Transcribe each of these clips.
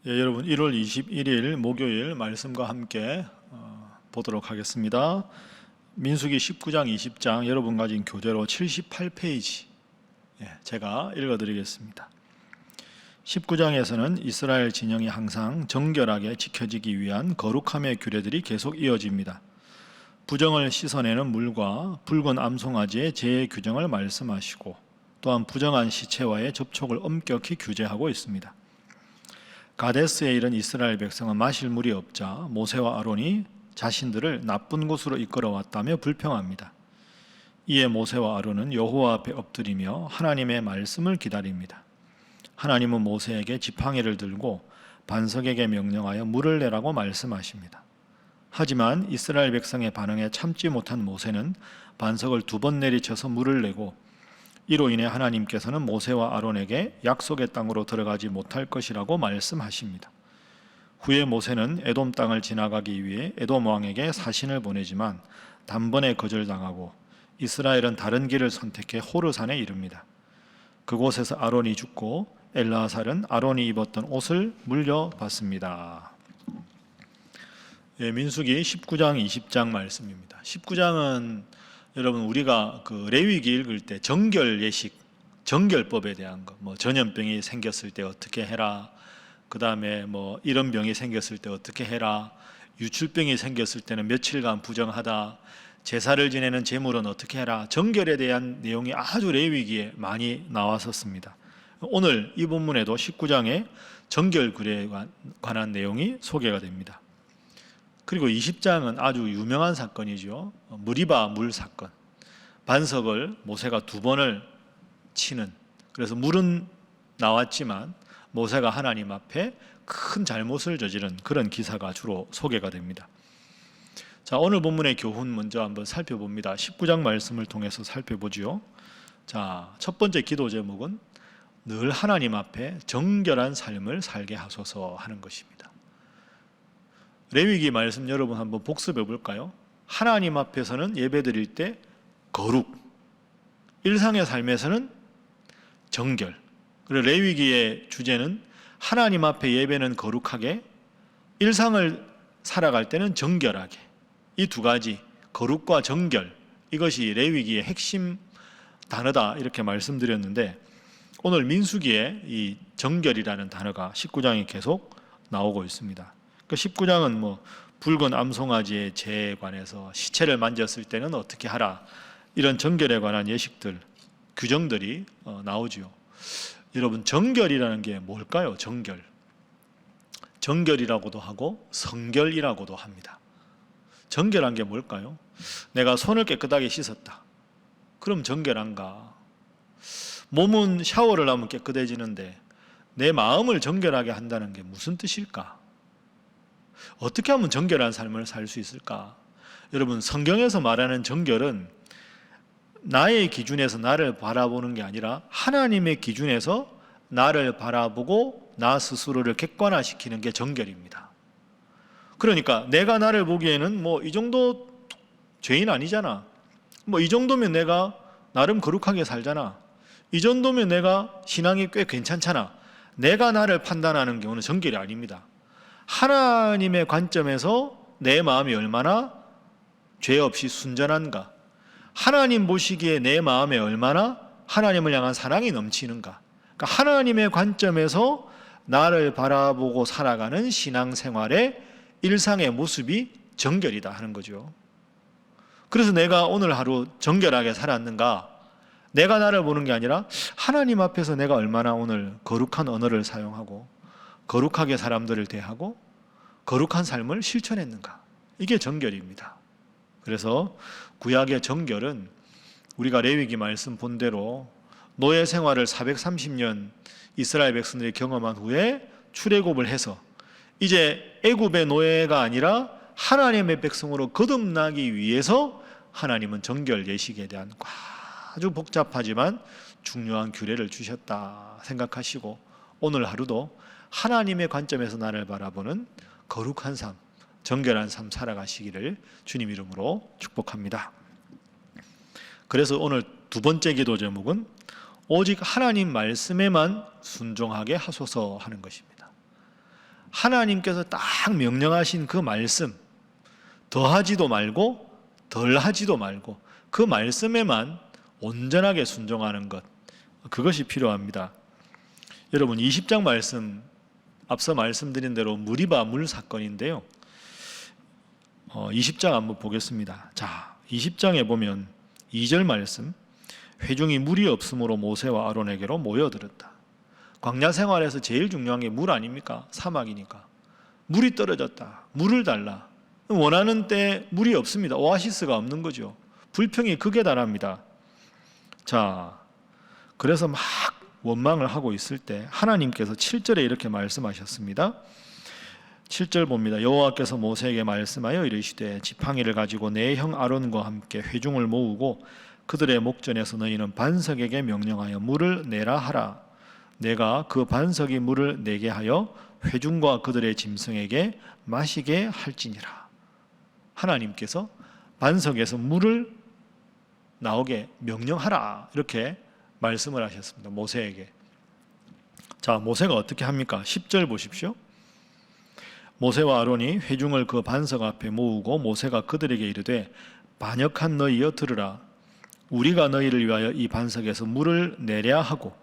여러분 1월 21일 목요일 말씀과 함께 보도록 하겠습니다. 민수기 19장 20장 여러분 가진 교재로 78페이지 제가 읽어드리겠습니다. 19장에서는 이스라엘 진영이 항상 정결하게 지켜지기 위한 거룩함의 규례들이 계속 이어집니다. 부정을 씻어내는 물과 붉은 암송아지의 제의 규정을 말씀하시고 또한 부정한 시체와의 접촉을 엄격히 규제하고 있습니다. 가데스에 이른 이스라엘 백성은 마실 물이 없자 모세와 아론이 자신들을 나쁜 곳으로 이끌어왔다며 불평합니다. 이에 모세와 아론은 여호와 앞에 엎드리며 하나님의 말씀을 기다립니다. 하나님은 모세에게 지팡이를 들고 반석에게 명령하여 물을 내라고 말씀하십니다. 하지만 이스라엘 백성의 반응에 참지 못한 모세는 반석을 2번 내리쳐서 물을 내고 이로 인해 하나님께서는 모세와 아론에게 약속의 땅으로 들어가지 못할 것이라고 말씀하십니다. 후에 모세는 에돔 땅을 지나가기 위해 에돔 왕에게 사신을 보내지만 단번에 거절당하고 이스라엘은 다른 길을 선택해 호르산에 이릅니다. 그곳에서 아론이 죽고 엘르아살은 아론이 입었던 옷을 물려받습니다. 민수기 19장 20장 말씀입니다. 19장은 여러분 우리가 그 레위기 읽을 때 정결 예식, 정결법에 대한 거, 전염병이 생겼을 때 어떻게 해라, 그 다음에 이런 병이 생겼을 때 어떻게 해라, 유출병이 생겼을 때는 며칠간 부정하다, 제사를 지내는 제물은 어떻게 해라, 정결에 대한 내용이 아주 레위기에 많이 나왔었습니다. 오늘 이 본문에도 19장에 정결규례에 관한 내용이 소개가 됩니다. 그리고 20장은 아주 유명한 사건이죠. 무리바 물 사건. 반석을 모세가 2번을 치는, 그래서 물은 나왔지만 모세가 하나님 앞에 큰 잘못을 저지른 그런 기사가 주로 소개가 됩니다. 자, 오늘 본문의 교훈 먼저 한번 살펴봅니다. 19장 말씀을 통해서 살펴보지요. 자, 첫 번째 기도 제목은 늘 하나님 앞에 정결한 삶을 살게 하소서 하는 것입니다. 레위기 말씀 여러분 한번 복습해 볼까요? 하나님 앞에서는 예배드릴 때 거룩, 일상의 삶에서는 정결. 그리고 레위기의 주제는 하나님 앞에 예배는 거룩하게, 일상을 살아갈 때는 정결하게. 이 2가지, 거룩과 정결, 이것이 레위기의 핵심 단어다 이렇게 말씀드렸는데 오늘 민수기에 이 정결이라는 단어가 19장에 계속 나오고 있습니다. 19장은 붉은 암송아지의 제에 관해서 시체를 만졌을 때는 어떻게 하라, 이런 정결에 관한 예식들, 규정들이 나오죠. 여러분, 정결이라는 게 뭘까요? 정결. 정결이라고도 하고 성결이라고도 합니다. 정결한 게 뭘까요? 내가 손을 깨끗하게 씻었다. 그럼 정결한가? 몸은 샤워를 하면 깨끗해지는데 내 마음을 정결하게 한다는 게 무슨 뜻일까? 어떻게 하면 정결한 삶을 살 수 있을까? 여러분, 성경에서 말하는 정결은 나의 기준에서 나를 바라보는 게 아니라 하나님의 기준에서 나를 바라보고 나 스스로를 객관화시키는 게 정결입니다. 그러니까 내가 나를 보기에는 이 정도 죄인 아니잖아, 이 정도면 내가 나름 거룩하게 살잖아, 이 정도면 내가 신앙이 꽤 괜찮잖아, 내가 나를 판단하는 경우는 정결이 아닙니다. 하나님의 관점에서 내 마음이 얼마나 죄 없이 순전한가, 하나님 보시기에 내 마음에 얼마나 하나님을 향한 사랑이 넘치는가, 그러니까 하나님의 관점에서 나를 바라보고 살아가는 신앙생활의 일상의 모습이 정결이다 하는 거죠. 그래서 내가 오늘 하루 정결하게 살았는가, 내가 나를 보는 게 아니라 하나님 앞에서 내가 얼마나 오늘 거룩한 언어를 사용하고 거룩하게 사람들을 대하고 거룩한 삶을 실천했는가, 이게 정결입니다. 그래서 구약의 정결은 우리가 레위기 말씀 본대로 노예 생활을 430년 이스라엘 백성들이 경험한 후에 출애굽을 해서 이제 애굽의 노예가 아니라 하나님의 백성으로 거듭나기 위해서 하나님은 정결 예식에 대한 아주 복잡하지만 중요한 규례를 주셨다 생각하시고 오늘 하루도 하나님의 관점에서 나를 바라보는 거룩한 삶, 정결한 삶 살아가시기를 주님 이름으로 축복합니다. 그래서 오늘 2번째 기도 제목은 오직 하나님 말씀에만 순종하게 하소서 하는 것입니다. 하나님께서 딱 명령하신 그 말씀, 더하지도 말고 덜하지도 말고 그 말씀에만 온전하게 순종하는 것, 그것이 필요합니다. 여러분 20장 말씀, 앞서 말씀드린 대로 무리바 물 사건인데요. 20장 한번 보겠습니다. 자, 20장에 보면 2절 말씀, 회중이 물이 없으므로 모세와 아론에게로 모여들었다. 광야 생활에서 제일 중요한 게 물 아닙니까? 사막이니까. 물이 떨어졌다. 물을 달라. 원하는 때 물이 없습니다. 오아시스가 없는 거죠. 불평이 극에 달합니다. 자, 그래서 막 원망을 하고 있을 때 하나님께서 7절에 이렇게 말씀하셨습니다. 7절 봅니다. 여호와께서 모세에게 말씀하여 이르시되 지팡이를 가지고 내 형 아론과 함께 회중을 모으고 그들의 목전에서 너희는 반석에게 명령하여 물을 내라 하라. 내가 그 반석이 물을 내게 하여 회중과 그들의 짐승에게 마시게 할지니라. 하나님께서 반석에서 물을 나오게 명령하라, 이렇게 말씀을 하셨습니다. 모세에게. 자, 모세가 어떻게 합니까? 10절 보십시오. 모세와 아론이 회중을 그 반석 앞에 모으고 모세가 그들에게 이르되 반역한 너희여 들으라. 우리가 너희를 위하여 이 반석에서 물을 내랴 하고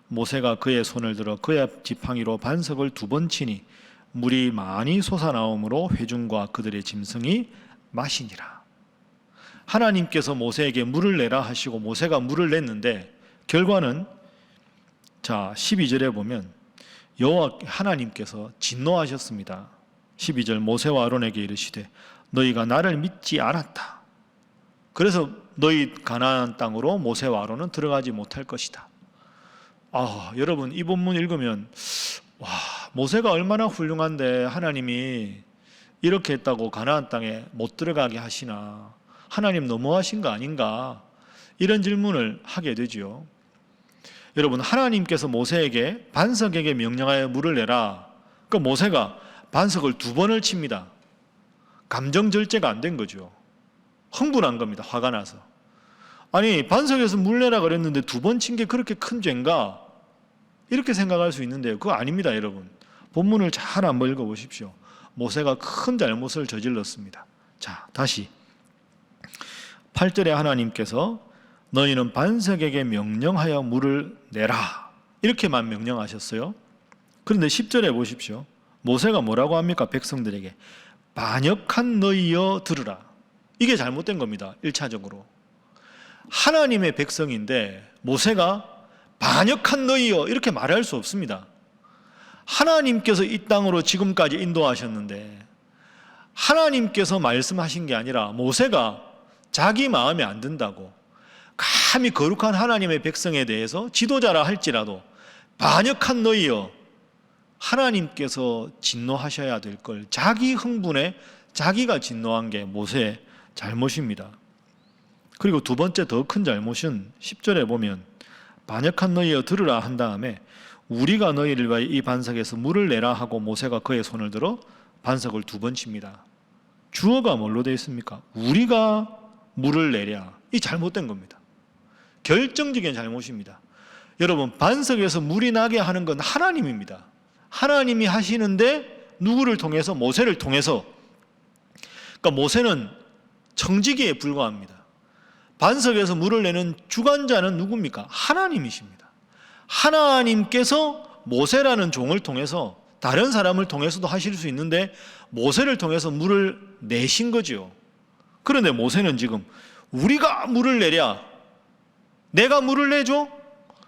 모세가 그의 손을 들어 그의 지팡이로 반석을 2번 치니 물이 많이 솟아나오므로 회중과 그들의 짐승이 마시니라. 하나님께서 모세에게 물을 내라 하시고 모세가 물을 냈는데 결과는, 자 12절에 보면 여호와 하나님께서 진노하셨습니다. 12절, 모세와 아론에게 이르시되 너희가 나를 믿지 않았다. 그래서 너희 가나안 땅으로 모세와 아론은 들어가지 못할 것이다. 여러분 이 본문 읽으면 와, 모세가 얼마나 훌륭한데 하나님이 이렇게 했다고 가나안 땅에 못 들어가게 하시나, 하나님 너무하신 거 아닌가, 이런 질문을 하게 되지요. 여러분 하나님께서 모세에게 반석에게 명령하여 물을 내라. 그 모세가 반석을 2번을 칩니다. 감정 절제가 안 된 거죠. 흥분한 겁니다. 화가 나서. 아니 반석에서 물 내라 그랬는데 2번 친 게 그렇게 큰 죄인가? 이렇게 생각할 수 있는데요. 그거 아닙니다. 여러분 본문을 잘 한번 읽어보십시오. 모세가 큰 잘못을 저질렀습니다. 자, 다시 8절에 하나님께서 너희는 반석에게 명령하여 물을 내라, 이렇게만 명령하셨어요. 그런데 10절에 보십시오. 모세가 뭐라고 합니까? 백성들에게 반역한 너희여 들으라. 이게 잘못된 겁니다. 1차적으로 하나님의 백성인데 모세가 반역한 너희여 이렇게 말할 수 없습니다. 하나님께서 이 땅으로 지금까지 인도하셨는데 하나님께서 말씀하신 게 아니라 모세가 자기 마음에 안 든다고 감히 거룩한 하나님의 백성에 대해서 지도자라 할지라도 반역한 너희여, 하나님께서 진노하셔야 될 걸 자기 흥분에 자기가 진노한 게 모세의 잘못입니다. 그리고 2번째 더 큰 잘못은 10절에 보면 반역한 너희여 들으라 한 다음에 우리가 너희를 위하여 이 반석에서 물을 내라 하고 모세가 그의 손을 들어 반석을 2번 칩니다. 주어가 뭘로 되어 있습니까? 우리가 물을 내랴. 이 잘못된 겁니다. 결정적인 잘못입니다. 여러분 반석에서 물이 나게 하는 건 하나님입니다. 하나님이 하시는데 누구를 통해서? 모세를 통해서. 그러니까 모세는 청지기에 불과합니다. 반석에서 물을 내는 주관자는 누굽니까? 하나님이십니다. 하나님께서 모세라는 종을 통해서 다른 사람을 통해서도 하실 수 있는데 모세를 통해서 물을 내신 거죠. 그런데 모세는 지금 우리가 물을 내랴, 내가 물을 내줘?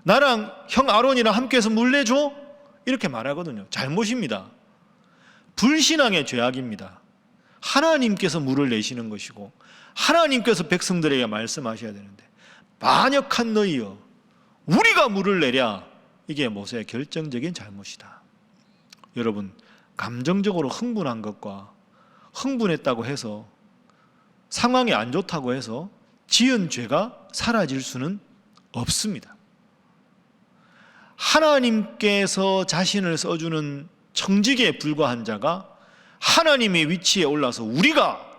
나랑 형 아론이랑 함께해서 물 내줘? 이렇게 말하거든요. 잘못입니다. 불신앙의 죄악입니다. 하나님께서 물을 내시는 것이고 하나님께서 백성들에게 말씀하셔야 되는데 반역한 너희여 우리가 물을 내랴, 이게 모세의 결정적인 잘못이다. 여러분 감정적으로 흥분한 것과 흥분했다고 해서 상황이 안 좋다고 해서 지은 죄가 사라질 수는 없습니다. 하나님께서 자신을 써주는 청지기에 불과한 자가 하나님의 위치에 올라서 우리가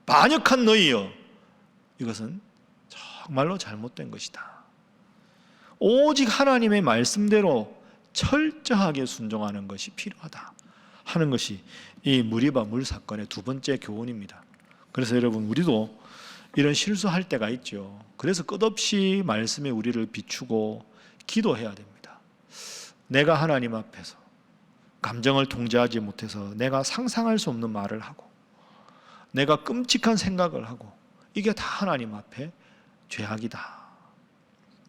반역한 너희여, 이것은 정말로 잘못된 것이다. 오직 하나님의 말씀대로 철저하게 순종하는 것이 필요하다. 하는 것이 이 무리바 물 사건의 두 번째 교훈입니다. 그래서 여러분, 우리도 이런 실수할 때가 있죠. 그래서 끝없이 말씀에 우리를 비추고 기도해야 됩니다. 내가 하나님 앞에서 감정을 통제하지 못해서 내가 상상할 수 없는 말을 하고, 내가 끔찍한 생각을 하고, 이게 다 하나님 앞에 죄악이다.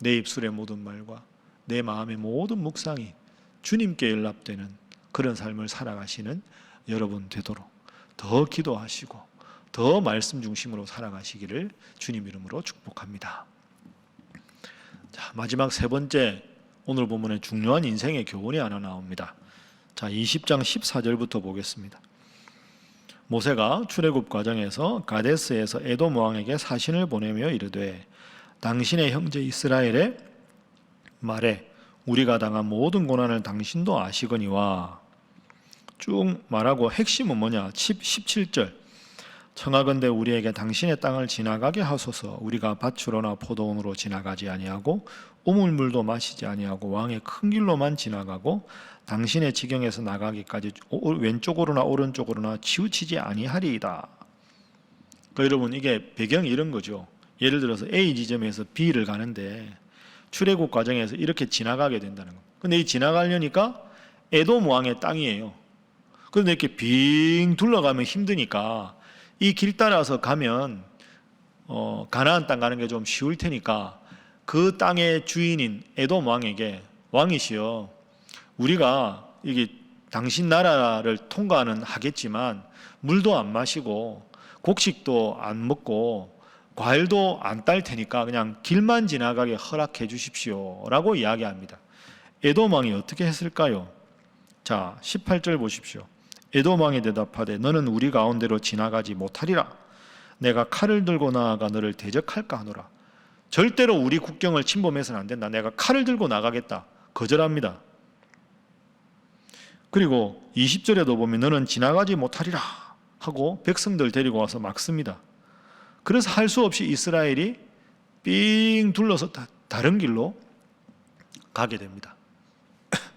내 입술의 모든 말과 내 마음의 모든 묵상이 주님께 연락되는 그런 삶을 살아가시는 여러분 되도록 더 기도하시고 더 말씀 중심으로 살아가시기를 주님 이름으로 축복합니다. 자, 마지막 세 번째, 오늘 본문에 중요한 인생의 교훈이 하나 나옵니다. 자, 20장 14절부터 보겠습니다. 모세가 출애굽 과정에서 가데스에서 에돔 왕에게 사신을 보내며 이르되 당신의 형제 이스라엘의 말에 우리가 당한 모든 고난을 당신도 아시거니와, 쭉 말하고 핵심은 뭐냐? 17절 청하건대 우리에게 당신의 땅을 지나가게 하소서. 우리가 밭으로나 포도원으로 지나가지 아니하고 우물물도 마시지 아니하고 왕의 큰 길로만 지나가고 당신의 지경에서 나가기까지 왼쪽으로나 오른쪽으로나 치우치지 아니하리이다. 그러니까 여러분, 이게 배경이 이런 거죠. 예를 들어서 A 지점에서 B를 가는데 출애굽 과정에서 이렇게 지나가게 된다는 거. 근데 이 지나가려니까 에돔 왕의 땅이에요. 그런데 이렇게 빙 둘러가면 힘드니까 이 길 따라서 가면 가나안 땅 가는 게 좀 쉬울 테니까 그 땅의 주인인 에돔 왕에게, 왕이시여, 우리가 이게 당신 나라를 통과는 하겠지만 물도 안 마시고 곡식도 안 먹고 과일도 안 딸 테니까 그냥 길만 지나가게 허락해 주십시오 라고 이야기합니다. 에돔 왕이 어떻게 했을까요? 자, 18절 보십시오. 에돔 왕이 대답하되 너는 우리 가운데로 지나가지 못하리라. 내가 칼을 들고 나아가 너를 대적할까 하노라. 절대로 우리 국경을 침범해서는 안 된다. 내가 칼을 들고 나가겠다. 거절합니다. 그리고 20절에도 보면 너는 지나가지 못하리라 하고 백성들 데리고 와서 막습니다. 그래서 할 수 없이 이스라엘이 삥 둘러서 다른 길로 가게 됩니다.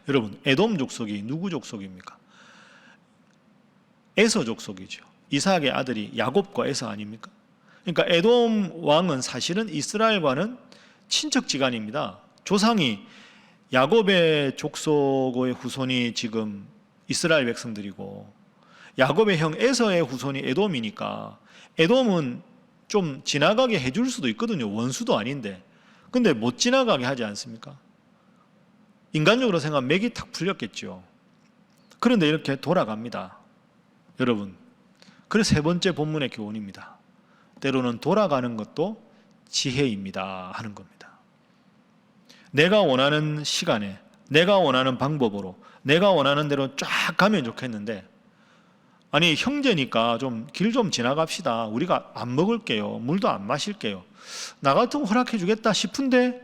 여러분, 에돔 족속이 누구 족속입니까? 에서 족속이죠. 이삭의 아들이 야곱과 에서 아닙니까? 그러니까 에돔 왕은 사실은 이스라엘과는 친척지간입니다. 조상이 야곱의 족속의 후손이 지금 이스라엘 백성들이고 야곱의 형 에서의 후손이 에돔이니까 에돔은 좀 지나가게 해줄 수도 있거든요. 원수도 아닌데. 근데 못 지나가게 하지 않습니까? 인간적으로 생각하면 맥이 탁 풀렸겠죠. 그런데 이렇게 돌아갑니다. 여러분, 그래서 세 번째 본문의 교훈입니다. 때로는 돌아가는 것도 지혜입니다 하는 겁니다. 내가 원하는 시간에, 내가 원하는 방법으로, 내가 원하는 대로 쫙 가면 좋겠는데, 아니 형제니까 좀 길 좀 지나갑시다. 우리가 안 먹을게요. 물도 안 마실게요. 나 같으면 허락해 주겠다 싶은데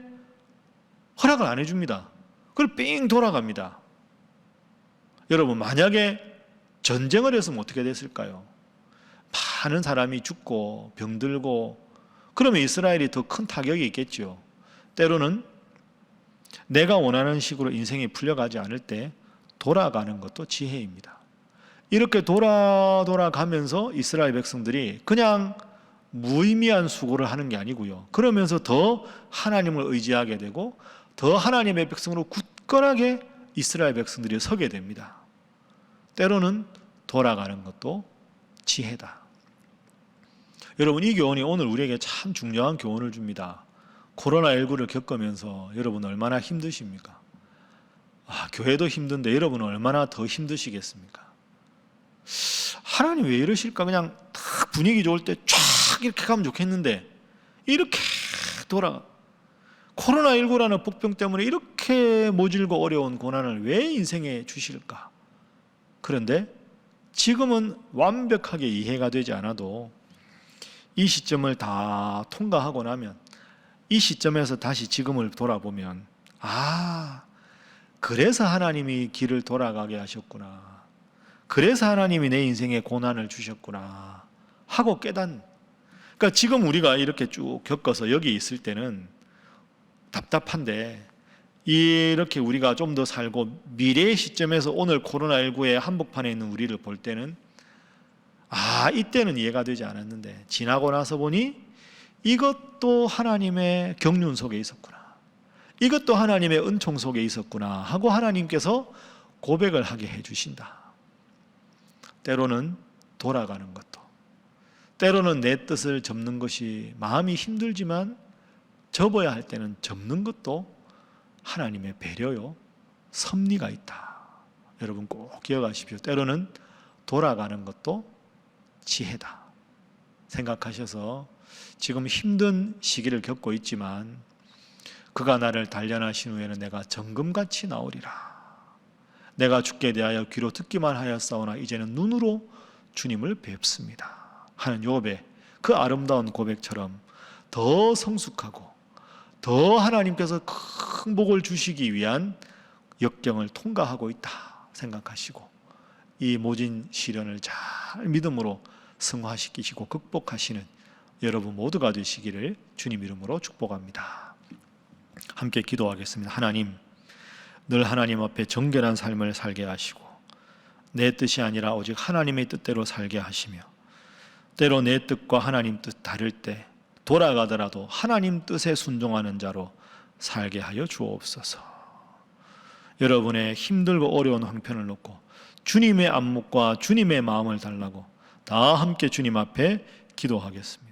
허락을 안 해줍니다. 그리고 삥 돌아갑니다. 여러분, 만약에 전쟁을 했으면 어떻게 됐을까요? 많은 사람이 죽고 병들고, 그러면 이스라엘이 더 큰 타격이 있겠죠. 때로는 내가 원하는 식으로 인생이 풀려가지 않을 때 돌아가는 것도 지혜입니다. 이렇게 돌아가면서 이스라엘 백성들이 그냥 무의미한 수고를 하는 게 아니고요. 그러면서 더 하나님을 의지하게 되고 더 하나님의 백성으로 굳건하게 이스라엘 백성들이 서게 됩니다. 때로는 돌아가는 것도 지혜다. 여러분, 이 교훈이 오늘 우리에게 참 중요한 교훈을 줍니다. 코로나19를 겪으면서 여러분 얼마나 힘드십니까? 교회도 힘든데 여러분은 얼마나 더 힘드시겠습니까? 하나님 왜 이러실까? 그냥 딱 분위기 좋을 때 쫙 이렇게 가면 좋겠는데 이렇게 코로나19라는 복병 때문에 이렇게 모질고 어려운 고난을 왜 인생에 주실까? 그런데 지금은 완벽하게 이해가 되지 않아도 이 시점을 다 통과하고 나면, 이 시점에서 다시 지금을 돌아보면, 그래서 하나님이 길을 돌아가게 하셨구나, 그래서 하나님이 내 인생에 고난을 주셨구나 하고 그러니까 지금 우리가 이렇게 쭉 겪어서 여기 있을 때는 답답한데 이렇게 우리가 좀 더 살고 미래의 시점에서 오늘 코로나19의 한복판에 있는 우리를 볼 때는 이때는 이해가 되지 않았는데 지나고 나서 보니 이것도 하나님의 경륜 속에 있었구나, 이것도 하나님의 은총 속에 있었구나 하고 하나님께서 고백을 하게 해주신다. 때로는 돌아가는 것도, 때로는 내 뜻을 접는 것이 마음이 힘들지만 접어야 할 때는 접는 것도 하나님의 배려요, 섭리가 있다. 여러분 꼭 기억하십시오. 때로는 돌아가는 것도 지혜다 생각하셔서 지금 힘든 시기를 겪고 있지만 그가 나를 단련하신 후에는 내가 정금같이 나오리라. 내가 주께 대하여 귀로 듣기만 하였사오나 이제는 눈으로 주님을 뵙습니다 하는 욥의 그 아름다운 고백처럼 더 성숙하고 더 하나님께서 큰 복을 주시기 위한 역경을 통과하고 있다 생각하시고 이 모진 시련을 잘 믿음으로 승화시키시고 극복하시는 여러분 모두가 되시기를 주님 이름으로 축복합니다. 함께 기도하겠습니다. 하나님, 늘 하나님 앞에 정결한 삶을 살게 하시고 내 뜻이 아니라 오직 하나님의 뜻대로 살게 하시며 때로 내 뜻과 하나님 뜻 다를 때 돌아가더라도 하나님 뜻에 순종하는 자로 살게 하여 주옵소서. 여러분의 힘들고 어려운 형편을 놓고 주님의 안목과 주님의 마음을 달라고 다 함께 주님 앞에 기도하겠습니다.